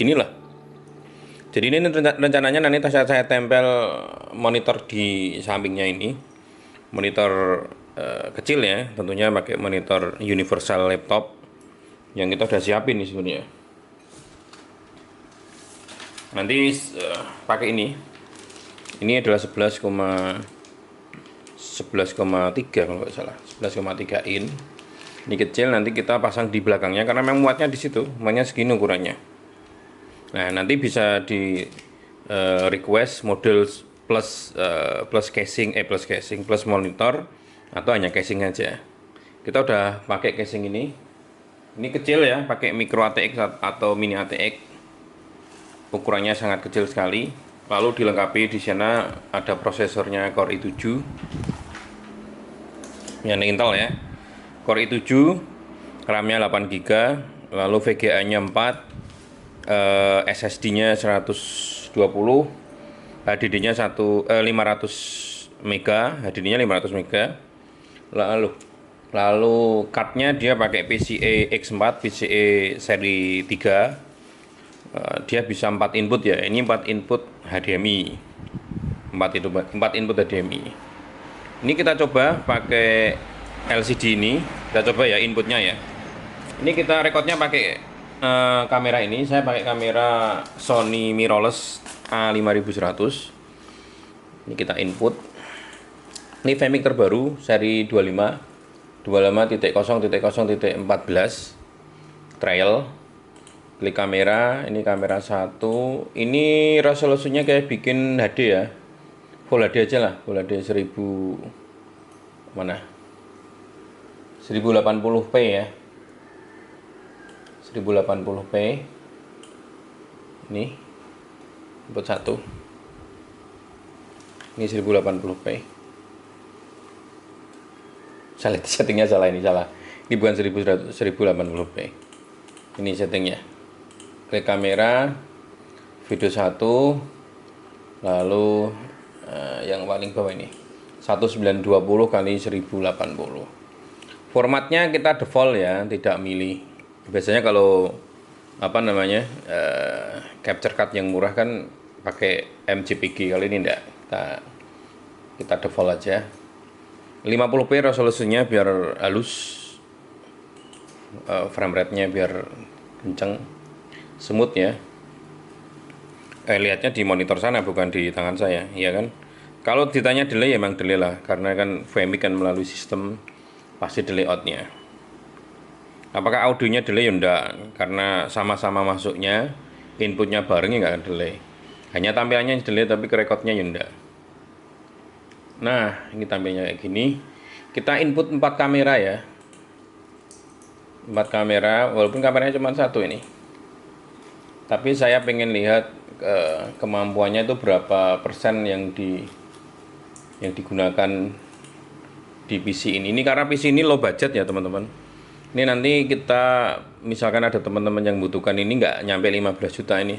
seginilah. Jadi ini rencananya nanti saya tempel monitor di sampingnya ini, monitor kecil ya, tentunya pakai monitor universal laptop yang kita udah siapin nih sebenarnya. Nanti pakai ini. Ini adalah 11,3 kalau nggak salah, 11,3 in. Ini kecil, nanti kita pasang di belakangnya karena memang muatnya di situ, muatnya segini ukurannya. Nah, nanti bisa di request model plus casing plus monitor atau hanya casing aja. Kita udah pakai casing ini. Ini kecil ya, pakai micro ATX atau mini ATX. Ukurannya sangat kecil sekali. Lalu dilengkapi di sana ada prosesornya Core i7. Yang Intel ya. Core i7, RAM-nya 8GB, lalu VGA-nya 4, SSD-nya 120, HDD-nya 500 mega, HDD-nya 500 mega. Lalu card-nya dia pakai PCIe X4, PCIe seri 3. Dia bisa 4 input ya. Ini 4 input HDMI. 4 input HDMI. Ini kita coba pakai LCD ini. Kita coba ya inputnya ya. Ini kita recordnya pakai kamera ini. Saya pakai kamera Sony Mirrorless A5100. Ini kita input. Ini Vmic terbaru seri 25.0.0.14 trail. Klik kamera, ini kamera 1. Ini resolusinya kayak bikin HD ya. Full HD aja lah, Full HD 1000 mana? 1080p ya. 1080p. Ini input 1. Ini 1080p. Salah, settingnya salah, ini salah. Ini bukan 1080p. Ini settingnya. Klik kamera, video 1, lalu yang paling bawah ini 1920 kali 1080. Formatnya kita default ya, tidak milih. Biasanya kalau capture card yang murah kan pakai MJPG, kali ini enggak, kita default aja. 50p resolusinya biar halus, frame rate-nya biar kenceng, smooth ya. Lihatnya di monitor sana bukan di tangan saya, ya kan. Kalau ditanya delay, emang delay lah, karena kan Vmic kan melalui sistem, pasti delay outnya. Apakah audionya delay? Ya enggak, karena sama-sama masuknya, inputnya bareng ya nggak akan delay. Hanya tampilannya delay, tapi ke recordnya ya enggak. Nah, ini tampilnya kayak gini. Kita input 4 kamera ya. 4 kamera, walaupun kameranya cuma 1 ini. Tapi saya pengen lihat kemampuannya itu berapa persen yang digunakan di PC ini. Ini karena PC ini low budget ya teman-teman. Ini nanti kita misalkan ada teman-teman yang butuhkan ini nggak nyampe 15 juta ini.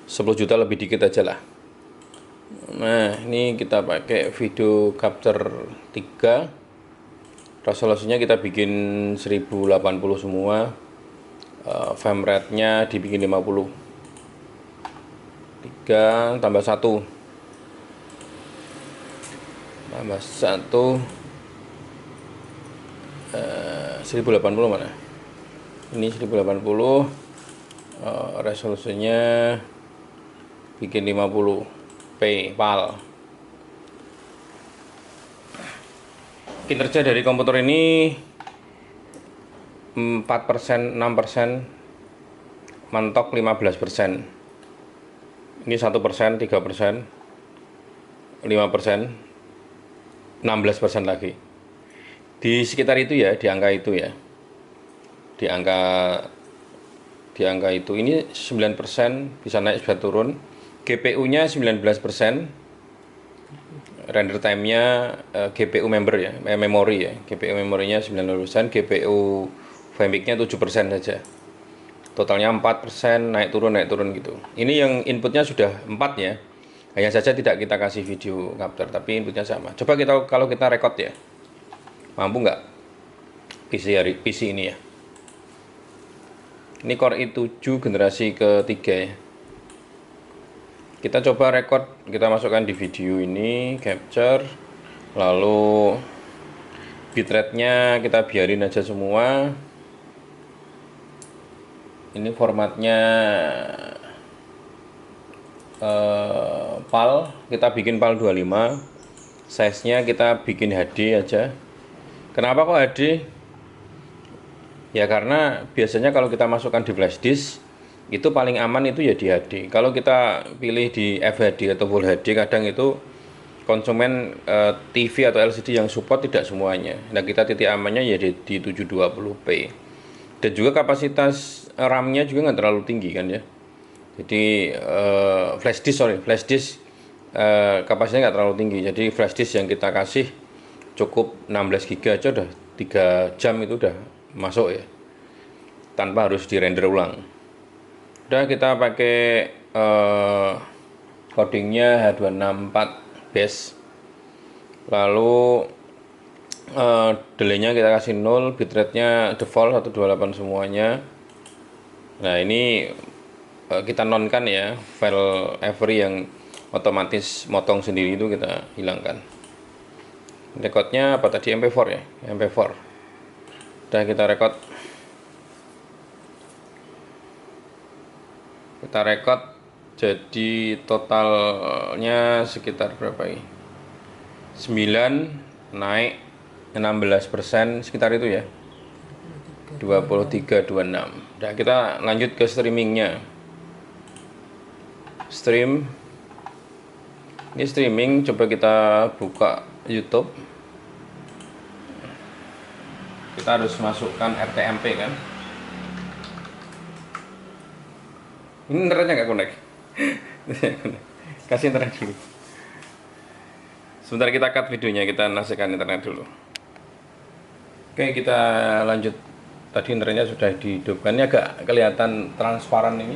10 juta lebih dikit aja lah. Nah, ini kita pakai video capture 3. Resolusinya kita bikin 1080 semua. Frame rate-nya dibikin 50. 3 tambah 1. Tambah 1. 1080 mana? Ini 1080. Resolusinya bikin 50p PAL. Kinerja dari komputer ini 4%, 6%, mentok 15%. Ini 1%, 3%, 5%, 16% lagi. Di sekitar itu ya, di angka itu ya. Di angka itu ini 9%, bisa naik bisa turun. GPU-nya 19%. Render time-nya GPU member ya, memori ya. GPU memorinya 19%, GPU Vmic-nya 7% saja. Totalnya 4%, naik turun gitu. Ini yang inputnya sudah 4 ya. Hanya saja tidak kita kasih video capture, tapi inputnya sama. Coba kalau kita record ya. Mampu nggak PC ini ya? Ini Core i7 generasi ketiga ya. Kita coba record, kita masukkan di video ini, capture, lalu bitrate-nya kita biarin aja semua. Ini formatnya PAL, kita bikin PAL 25, size-nya kita bikin HD aja. Kenapa kok HD? Ya karena biasanya kalau kita masukkan di flash disk itu paling aman itu ya di HD. Kalau kita pilih di FHD atau Full HD, kadang itu konsumen TV atau LCD yang support tidak semuanya. Nah kita titik amannya ya di 720p. Dan juga kapasitas RAM-nya juga nggak terlalu tinggi kan ya. Jadi flash disk kapasitasnya nggak terlalu tinggi. Jadi flash disk yang kita kasih cukup 16 GB aja udah 3 jam itu udah masuk ya, tanpa harus di render ulang. Udah kita pakai codingnya H264 base, lalu delay-nya kita kasih 0, bitrate-nya default 128 semuanya. Nah ini kita nonkan ya, file every yang otomatis motong sendiri itu kita hilangkan. Recordnya apa tadi, MP4 ya, MP4. Udah kita record jadi totalnya sekitar berapa ini, 9 naik 16%, sekitar itu ya, 23,26. Udah kita lanjut ke streamingnya. Ini streaming, coba kita buka YouTube. Kita harus masukkan RTMP kan. Ini internetnya nggak connect. Kasih internet dulu. Sebentar kita cut videonya, kita nasihkan internet dulu. Oke, kita lanjut. Tadi internetnya sudah dihidupkan. Ini agak kelihatan transparan ini.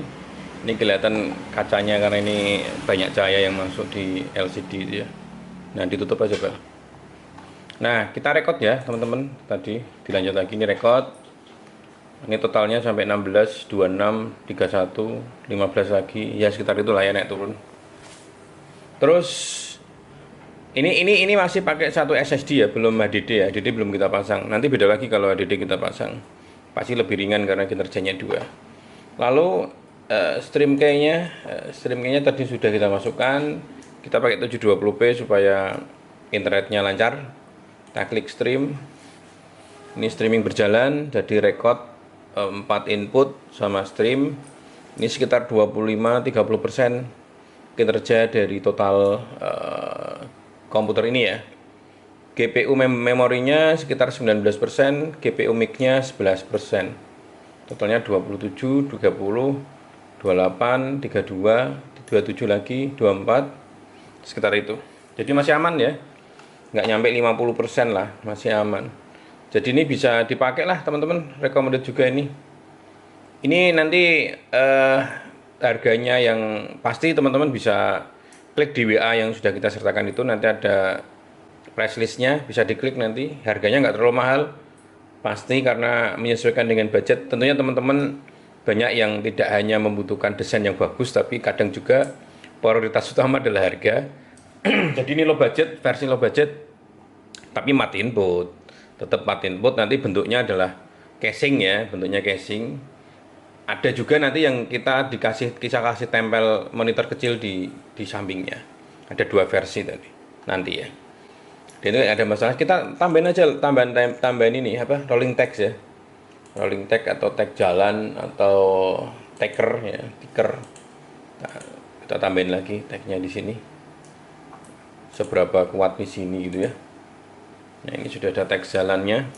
Ini kelihatan kacanya karena ini banyak cahaya yang masuk di LCD ya. Nah, ditutup aja, Pak. Nah, kita record ya teman-teman. Tadi dilanjut lagi, ini record. Ini totalnya sampai 16, 26, 31, 15 lagi. Ya sekitar itulah ya, naik turun. Terus ini masih pakai satu SSD ya, belum HDD ya. HDD belum kita pasang. Nanti beda lagi kalau HDD kita pasang. Pasti lebih ringan karena kinerjanya 2. Lalu stream key-nya tadi sudah kita masukkan. Kita pakai 720p supaya internetnya lancar. Kita klik stream. Ini streaming berjalan, jadi record 4 input sama stream. Ini sekitar 25-30% kinerja dari total komputer ini ya. GPU memorinya sekitar 19%, GPU mic-nya 11%. Totalnya 27, 30, 28, 32, 27 lagi, 24, sekitar itu. Jadi masih aman ya. Nggak nyampe 50% lah, masih aman. Jadi ini bisa dipakai lah teman-teman, recommended juga ini. Ini nanti harganya yang pasti teman-teman bisa klik di WA yang sudah kita sertakan itu, nanti ada price listnya, bisa diklik nanti. Harganya nggak terlalu mahal, pasti karena menyesuaikan dengan budget. Tentunya teman-teman banyak yang tidak hanya membutuhkan desain yang bagus, tapi kadang juga prioritas utama adalah harga. Jadi ini low budget, versi low budget, tapi matte input, tetap matte input. Nanti bentuknya adalah casing ya, bentuknya casing. Ada juga nanti yang kita kasih tempel monitor kecil di sampingnya. Ada 2 versi tadi nanti ya. Dan itu ada masalah, kita tambahin aja, tambahin ini apa, rolling text ya, rolling text atau tag jalan atau ticker ya, ticker. Nah, kita tambahin lagi tagnya di sini. Seberapa kuat di sini gitu ya. Nah, ini sudah ada teks jalannya.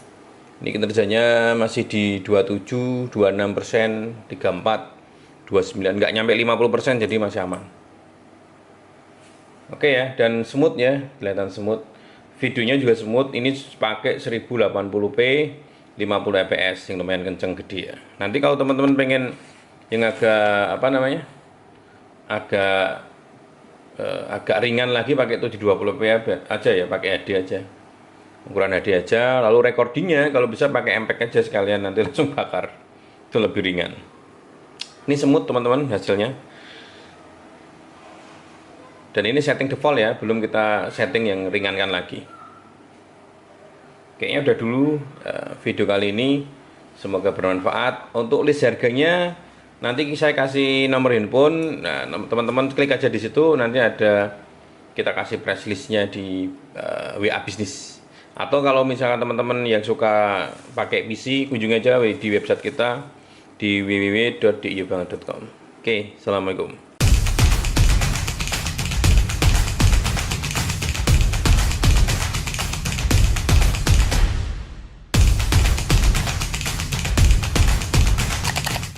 Ini kinerjanya masih di 27, 26%, 34, 29, nggak nyampe 50%, jadi masih aman. Oke ya, dan smooth ya, kelihatan smooth. Videonya juga smooth. Ini pakai 1080p, 50 fps yang lumayan kenceng, gede ya. Nanti kalau teman-teman pengen yang agak apa namanya, agak ringan lagi, pakai 720p aja ya, pakai HD aja, ukuran HD aja. Lalu recordingnya kalau bisa pakai MPEG aja sekalian, nanti langsung bakar, itu lebih ringan. Ini semut teman-teman hasilnya. Dan ini setting default ya, belum kita setting yang ringankan lagi. Kayaknya udah dulu video kali ini. Semoga bermanfaat. Untuk list harganya nanti saya kasih nomor handphone. Nah, teman-teman klik aja di situ, nanti ada kita kasih price listnya di WA bisnis. Atau kalau misalkan teman-teman yang suka pakai PC, kunjungi aja di website kita di www.diyobanget.com. Oke, assalamualaikum.